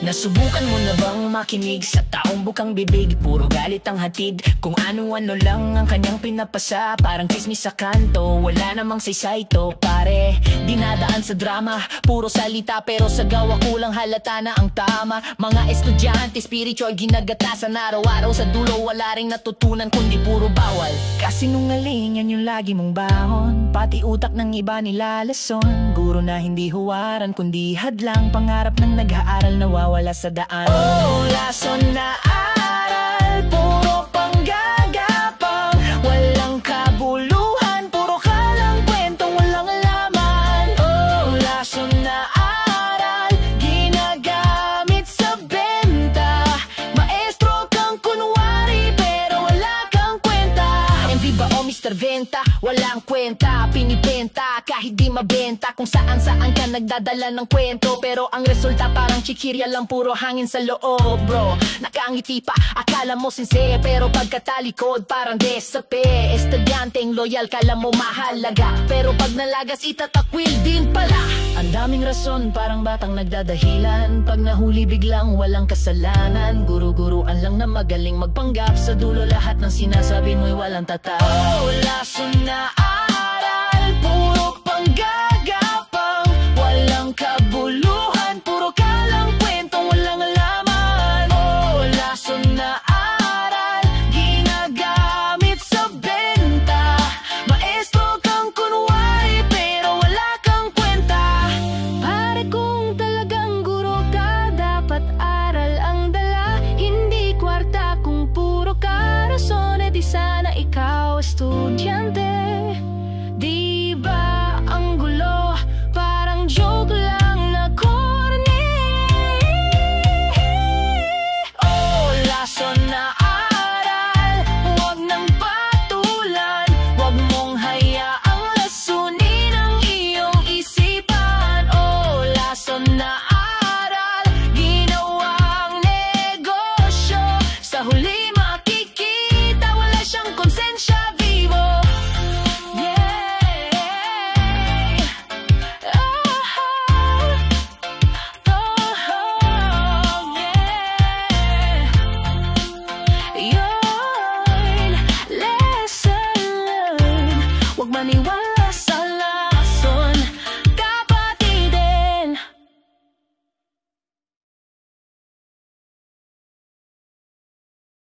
Nasubukan mo na bang makinig sa taong bukang bibig? Puro galit ang hatid, kung ano-ano lang ang kanyang pinapasa. Parang chismis sa kanto, wala namang saysay to pare. Dinadaan sa drama, puro salita pero sa gawa kulang halata na ang tama. Mga estudyante, spiritual ginagatasan araw-araw. Sa dulo wala ring natutunan kundi puro bawal. Kasinungaling yan yung lagi mong bahon, pati utak ng iba nilalason. Guro na hindi huwaran kundi hadlang, pangarap ng nag-aaral nawawala sa daan. Oh, lason na aral, puro panggagapang, walang kabuluhan, puro kalang kwentong walang laman. Oh, lason na aral, ginagamit sa benta. Maestro kang kunwari pero wala kang kwenta. MV ba o Mr. Venta? Walang kwenta, pinibenta kahit di mabenta. Kung saan-saan ka nagdadala ng kwento, pero ang resulta parang chikirya lang, puro hangin sa loob bro. Nakangiti pa, akala mo sincere, pero pagkatalikod parang desape. Estudyanteng loyal, kala mo mahalaga, pero pag nalagas itatakwil din pala. Ang daming rason, parang batang nagdadahilan, pag nahuli biglang walang kasalanan. Guru-guruan lang na magaling magpanggap, sa dulo lahat ng sinasabi mo'y walang tatak. Oh, lason na